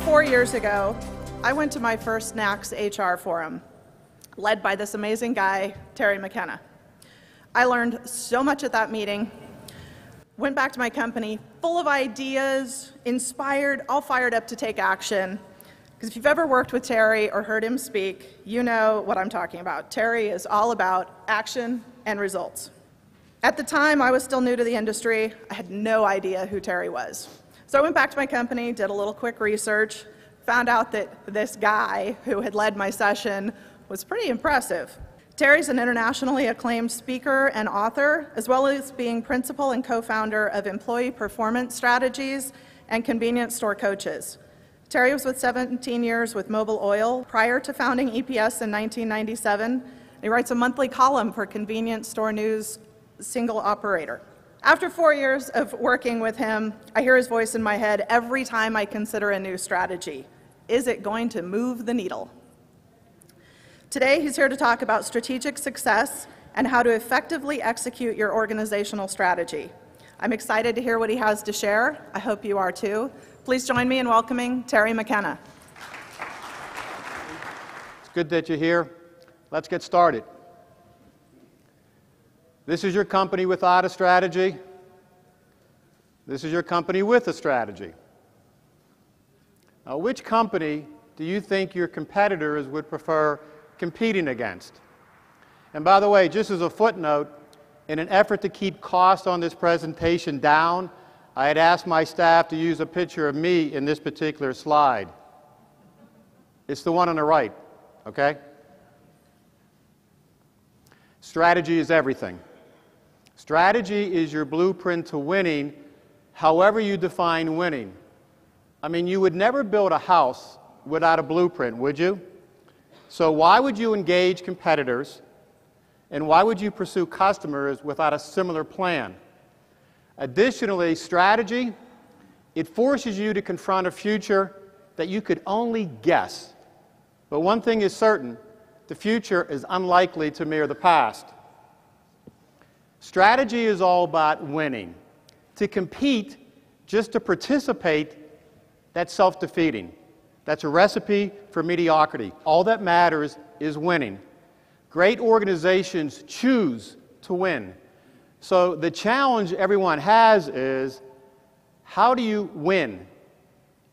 4 years ago, I went to my first NACS HR forum, led by this amazing guy, Terry McKenna. I learned so much at that meeting, went back to my company full of ideas, inspired, all fired up to take action. Because if you've ever worked with Terry or heard him speak, you know what I'm talking about. Terry is all about action and results. At the time, I was still new to the industry. I had no idea who Terry was. So I went back to my company, did a little quick research, found out that this guy who had led my session was pretty impressive. Terry's an internationally acclaimed speaker and author, as well as being principal and co-founder of Employee Performance Strategies and Convenience Store Coaches. Terry was with 17 years with Mobil Oil prior to founding EPS in 1997. He writes a monthly column for Convenience Store News Single Operator. After 4 years of working with him, I hear his voice in my head every time I consider a new strategy. Is it going to move the needle? Today, he's here to talk about strategic success and how to effectively execute your organizational strategy. I'm excited to hear what he has to share. I hope you are too. Please join me in welcoming Terry McKenna. It's good that you're here. Let's get started. This is your company without a strategy. This is your company with a strategy. Now, which company do you think your competitors would prefer competing against? And by the way, just as a footnote, in an effort to keep cost on this presentation down, I had asked my staff to use a picture of me in this particular slide. It's the one on the right, okay? Strategy is everything. Strategy is your blueprint to winning, however you define winning. I mean, you would never build a house without a blueprint, would you? So why would you engage competitors, and why would you pursue customers without a similar plan? Additionally, strategy, it forces you to confront a future that you could only guess. But one thing is certain, the future is unlikely to mirror the past. Strategy is all about winning. To compete, just to participate, that's self-defeating. That's a recipe for mediocrity. All that matters is winning. Great organizations choose to win. So the challenge everyone has is, how do you win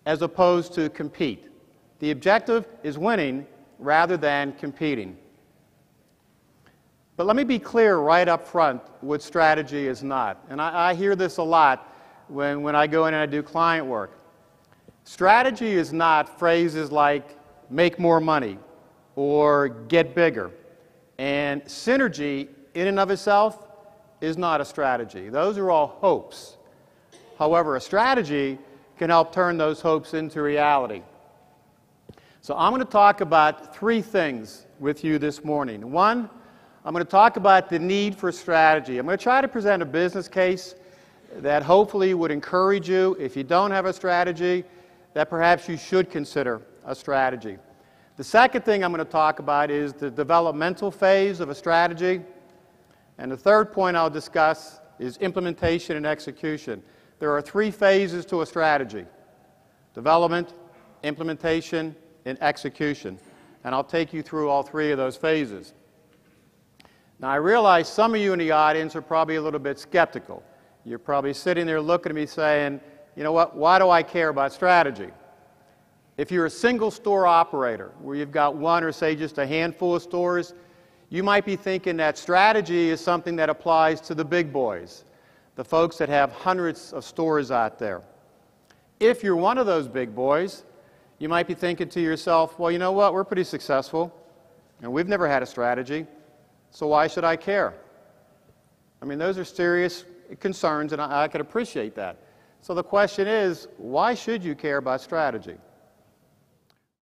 as opposed to compete? The objective is winning rather than competing. But let me be clear right up front what strategy is not. And I hear this a lot when I go in and I do client work. Strategy is not phrases like make more money or get bigger. And synergy in and of itself is not a strategy. Those are all hopes. However, a strategy can help turn those hopes into reality. So I'm going to talk about 3 things with you this morning. One, I'm going to talk about the need for strategy. I'm going to try to present a business case that hopefully would encourage you, if you don't have a strategy, that perhaps you should consider a strategy. The second thing I'm going to talk about is the developmental phase of a strategy. And the third point I'll discuss is implementation and execution. There are 3 phases to a strategy: development, implementation, and execution. And I'll take you through all 3 of those phases. Now, I realize some of you in the audience are probably a little bit skeptical. You're probably sitting there looking at me saying, you know what, why do I care about strategy? If you're a single store operator where you've got one or say just a handful of stores, you might be thinking that strategy is something that applies to the big boys, the folks that have hundreds of stores out there. If you're one of those big boys, you might be thinking to yourself, well, you know what, we're pretty successful, and we've never had a strategy, so why should I care? I mean, those are serious concerns, and I can appreciate that. So the question is, why should you care about strategy?